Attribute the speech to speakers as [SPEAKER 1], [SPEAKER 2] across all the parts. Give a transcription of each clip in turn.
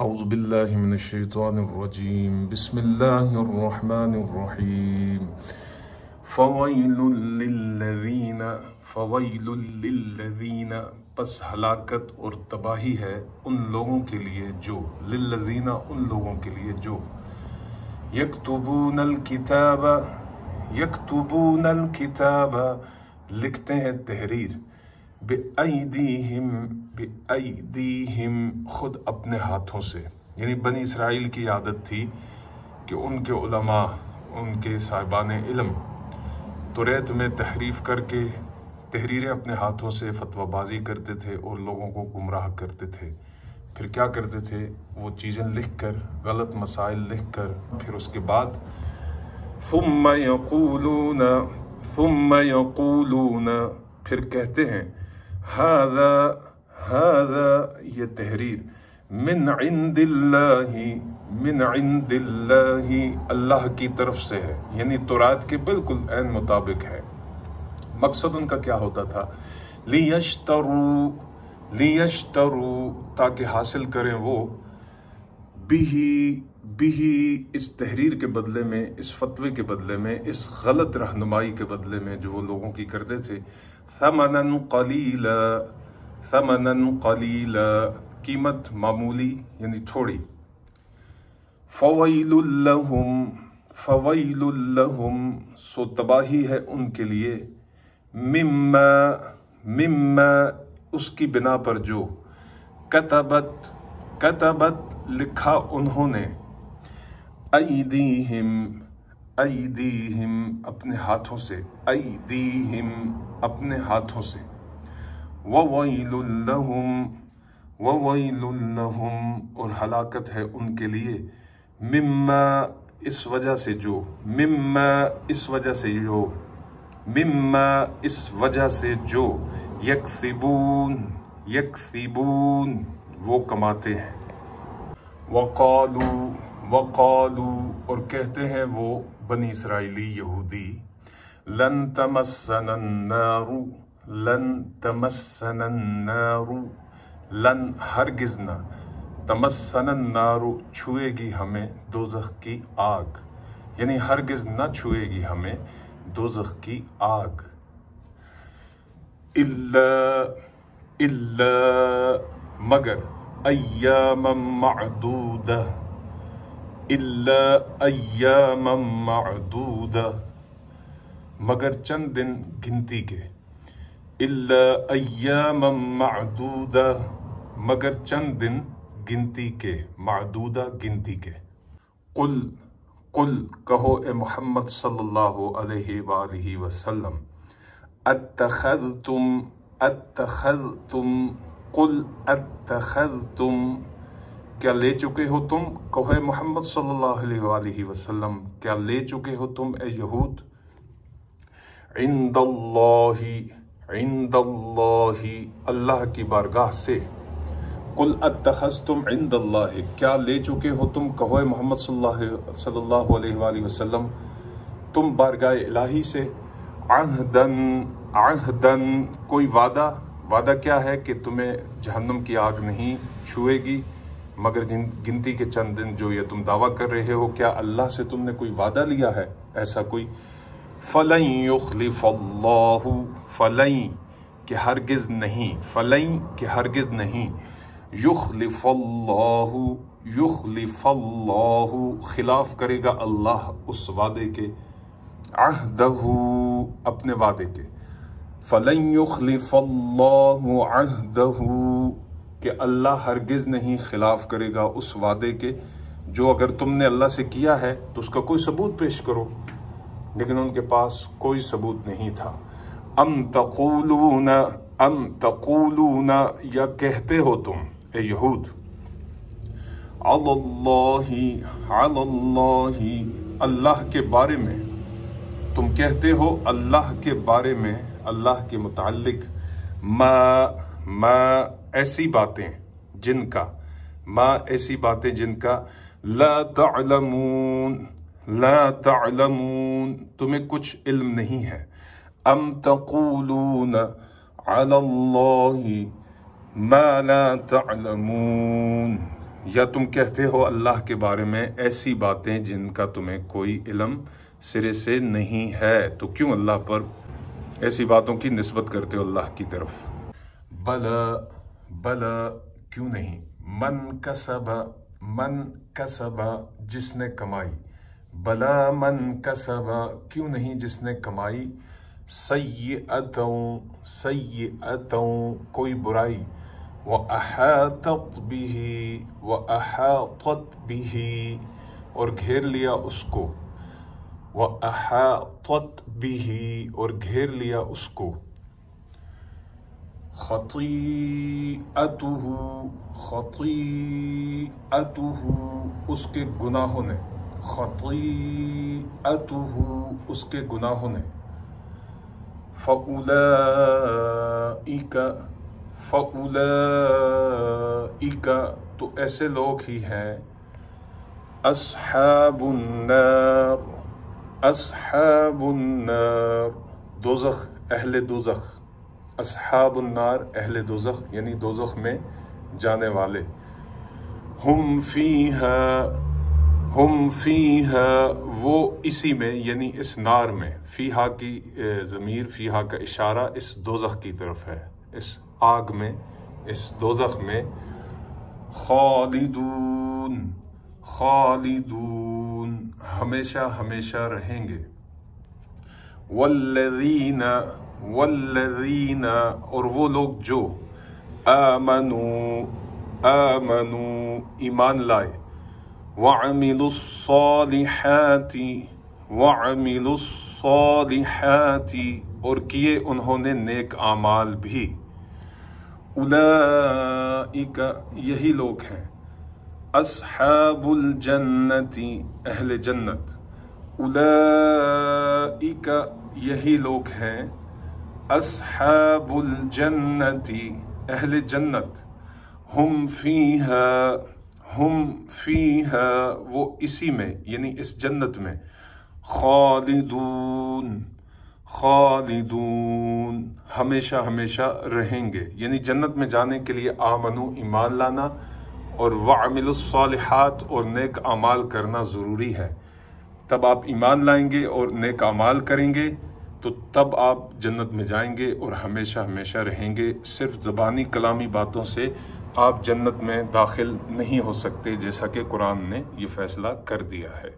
[SPEAKER 1] أعوذ بالله من الشيطان الرجيم بسم الله الرحمن الرحيم فويل للذین پس ہلاکت اور تباہی ہے ان لوگوں کے لیے جو للذین ان لوگوں کے لیے جو یکتبون الکتاب لکھتے ہیں تحریر بِأَيْدِيهِمْ خود اپنے ہاتھوں سے. یعنی بنی اسرائیل کی عادت تھی کہ ان کے علماء ان کے صاحبان علم توریت میں تحریف کر کے تحریریں اپنے ہاتھوں سے فتویٰ بازی کرتے تھے اور لوگوں کو گمراہ کرتے تھے. پھر کیا کرتے تھے؟ وہ چیزیں لکھ کر غلط مسائل لکھ کر پھر اس کے بعد ثم یقولون پھر کہتے ہیں هذا یہ تحریر من عند اللہ اللہ کی طرف سے ہے. یعنی تورات کے بالکل عین مطابق ہے. مقصد ان کا کیا ہوتا تھا؟ لیشترو تاکہ حاصل کریں وہ بھی اس تحریر کے بدلے میں، اس فتوے کے بدلے میں، اس غلط رہنمائی کے بدلے میں جو وہ لوگوں کی کرتے تھے، ثمنا قلیلا قیمت معمولی یعنی تھوڑی. فویل لہم سو تباہی ہے ان کے لیے مما اس کی بنا پر جو کتبت لکھا انہوں نے ایدیہم اپنے ہاتھوں سے اپنے ہاتھوں سے وویل لہم اور ہلاکت ہے ان کے لیے مما اس وجہ سے جو یکسبون وہ کماتے ہیں. وقالو اور کہتے ہیں وہ بنی اسرائیلی یہودی لن تمسنا النار لن ہرگز نہ تمسنا النار چھوئے گی ہمیں دوزخ کی آگ. یعنی ہرگز نہ چھوئے گی ہمیں دوزخ کی آگ. الا مگر ایاما معدودہ مگر چند دن گنتی کے. الا ایاما معدودہ مگر چند دن گنتی کے، معدودہ گنتی کے. قل کہو اے محمد صلی اللہ علیہ وآلہ وسلم اتخذتم کیا لے چکے ہو تم، کہو اے محمد صلی اللہ علیہ وآلہ وسلم کیا لے چکے ہو تم اے یہود عند اللہ اللہ کی بارگاہ سے. قل اتخذتم عند اللہ کیا لے چکے ہو تم، کہو اے محمد صلی اللہ علیہ وآلہ وسلم تم بارگاہ الہی سے عہدن کوئی وعدہ کیا ہے کہ تمہیں جہنم کی آگ نہیں چھوئے گی مگر گنتی کے چند دن جو یہ تم دعویٰ کر رہے ہو. کیا اللہ سے تم نے کوئی وعدہ لیا ہے ایسا کوئی؟ فلن یخلف اللہ فلن کہ ہرگز نہیں یخلف اللہ خلاف کرے گا اللہ اس وعدے کے عہدہ اپنے وعدے کے. فلن یخلف اللہ عہدہ کہ اللہ ہرگز نہیں خلاف کرے گا اس وعدے کے جو اگر تم نے اللہ سے کیا ہے تو اس کا کوئی ثبوت پیش کرو. لیکن ان کے پاس کوئی ثبوت نہیں تھا. ام تقولون یا کہتے ہو تم اے یہود علی اللہ اللہ کے بارے میں، تم کہتے ہو اللہ کے بارے میں، اللہ کے متعلق ما ایسی باتیں جن کا لا تعلمون تمہیں کچھ علم نہیں ہے. ام تقولون علی اللہ ما لا تعلمون یا تم کہتے ہو اللہ کے بارے میں ایسی باتیں جن کا تمہیں کوئی علم سرے سے نہیں ہے، تو کیوں اللہ پر ایسی باتوں کی نسبت کرتے ہو اللہ کی طرف؟ بلا بلا کیوں نہیں، من کسب جس نے کمائی، بلا من کسب کیوں نہیں جس نے کمائی، سیئتوں کوئی برائی، وَأَحَاطَتْ بِهِ اور گھیر لیا اس کو، وَأَحَاطَتْ بِهِ اور گھیر لیا اس کو، خطیئتہ اس کے گناہوں نے، خطیئتہ اس کے گناہوں نے، فَأُولَئِكَ تو ایسے لوگ ہی ہیں، اصحاب النار دوزخ، اہل دوزخ، اصحاب النار اہل دوزخ یعنی دوزخ میں جانے والے، ہم فیہا وہ اسی میں یعنی اس نار میں، فیہا کی ضمیر، فیہا کا اشارہ اس دوزخ کی طرف ہے، اس آگ میں، اس دوزخ میں، خالدون ہمیشہ ہمیشہ رہیں گے، والذین اور وہ لوگ جو آمنوا ایمان لائے، وعملوا الصالحات اور کیے انہوں نے نیک اعمال بھی، اولئک یہی لوگ ہیں، اصحاب الجنت اہل جنت، اولئک یہی لوگ ہیں، اصحاب الجنت اہل جنت، ہم فیہا وہ اسی میں یعنی اس جنت میں، خالدون ہمیشہ ہمیشہ رہیں گے، یعنی جنت میں جانے کے لیے آمنو ایمان لانا اور وعملوا الصالحات اور نیک اعمال کرنا ضروری ہے، تب آپ ایمان لائیں گے اور نیک اعمال کریں گے تو تب آپ جنت میں جائیں گے اور ہمیشہ ہمیشہ رہیں گے، صرف زبانی کلامی باتوں سے آپ جنت میں داخل نہیں ہو سکتے، جیسا کہ قرآن نے یہ فیصلہ کر دیا ہے۔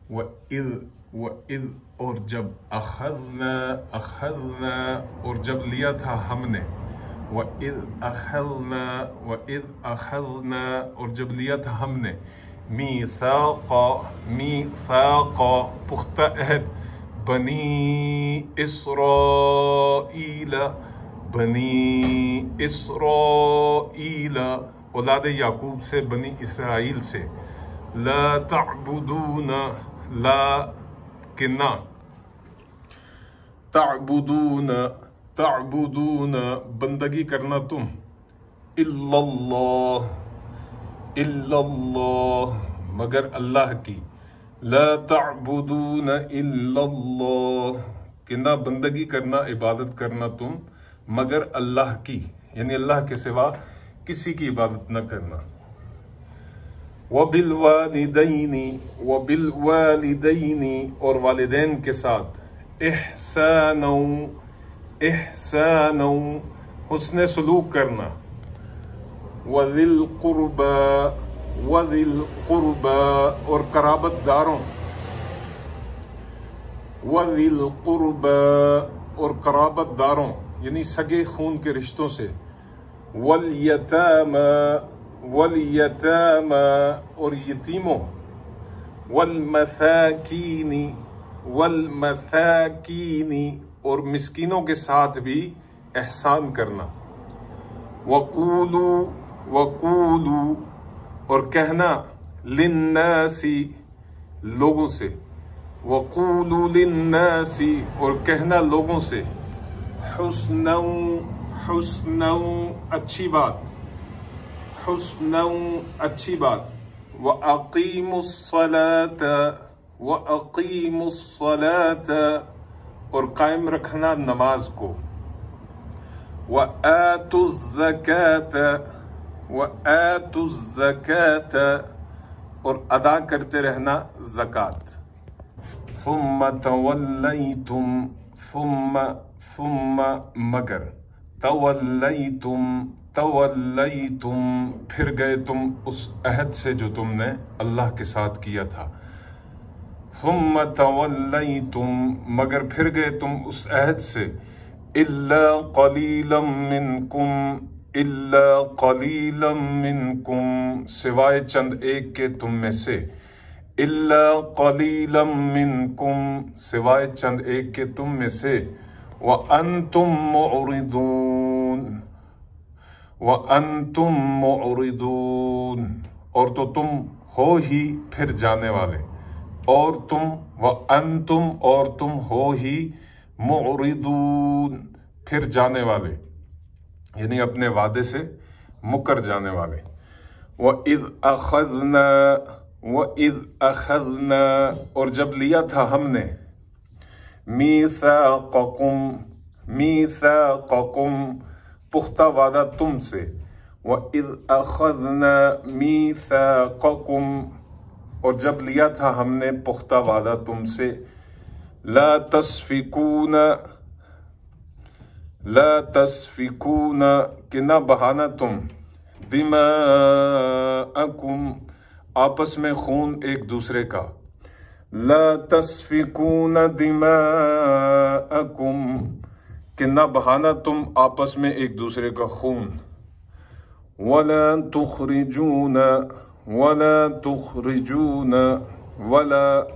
[SPEAKER 1] وَإِذْ اور جب اخذنا اور جب لیا تھا ہم نے، وَإِذْ اخذنا اور جب لیا تھا ہم نے، میثاق پختہ عہد، بنی اسرائیل اولاد یعقوب سے، بنی اسرائیل سے، لا تعبدون لا کنا تعبدون بندگی کرنا تم، الا اللہ مگر اللہ کی، لا تعبدون الا اللہ کنا بندگی کرنا عبادت کرنا تم مگر اللہ کی، یعنی اللہ کے سوا کسی کی عبادت نہ کرنا، وبالوالدین اور والدین کے ساتھ، احسان حسن سلوک کرنا، وذی القربى اور قرابت داروں، وذی القربى اور قرابت داروں یعنی سگے خون کے رشتوں سے، والیتامى اور یتیموں، والمساکین اور مسکینوں کے ساتھ بھی احسان کرنا، وقولوا اور کہنا، للناس لوگوں سے، وقولوا للناس اور کہنا لوگوں سے، حسنا اچھی بات، وَأَقِيمُوا الصَّلَاةَ اور قائم رکھنا نماز کو، وَآتُوا الزَّكَاةَ وَآتُوا الزَّكَاةَ اور ادا کرتے رہنا زکوٰۃ. ثُمَّ تَوَلَّيْتُمْ ثُمَّ مگر تَوَلَّيْتُمْ پھر گئے تم اس عہد سے جو تم نے اللہ کے ساتھ کیا تھا. ثُمَّ تَوَلَّيْتُمْ مگر پھر گئے تم اس عہد سے. إِلَّا قَلِيلًا مِّنْكُمْ سوائے چند ایک کے تم میں سے. إِلَّا قَلِيلًا مِّنْكُمْ سوائے چند ایک کے تم میں سے. وَأَنْتُمْ مُعْرِضُونَ اور تو تم ہو ہی پھر جانے والے. اور تم ہو ہی معرضون پھر جانے والے، یعنی اپنے وعدے سے مکر جانے والے. وَإِذْ أَخَذْنَا اور جب لیا تھا ہم نے میثاقکم پختہ وعدہ تم سے. وَإِذْ أَخَذْنَا مِيثَاقَكُمْ اور جب لیا تھا ہم نے پختہ وعدہ تم سے. لا تسفکون کہ نہ بہانا تم دماءکم آپس میں خون ایک دوسرے کا. لا تسفکون دماءکم کہ نہ بہانا تم آپس میں ایک دوسرے کا خون. ولا تخرجون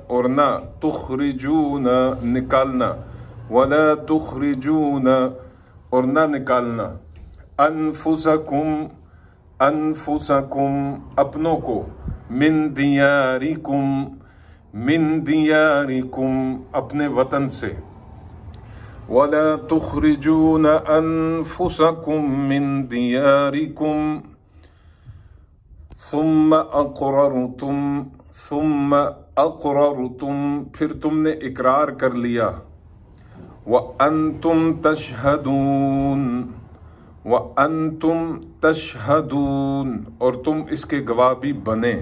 [SPEAKER 1] اور نہ تخرجون نکالنا. ولا تخرجون اور نہ نکالنا. انفسکم اپنوں کو. من دیارکم اپنے وطن سے. ولا تخرجون انفسکم من دیارکم ثم اقررتم پھر تم نے اقرار کر لیا. وَأَنْتُمْ تَشْهَدُونَ اور تم اس کے گواہ بھی بنے.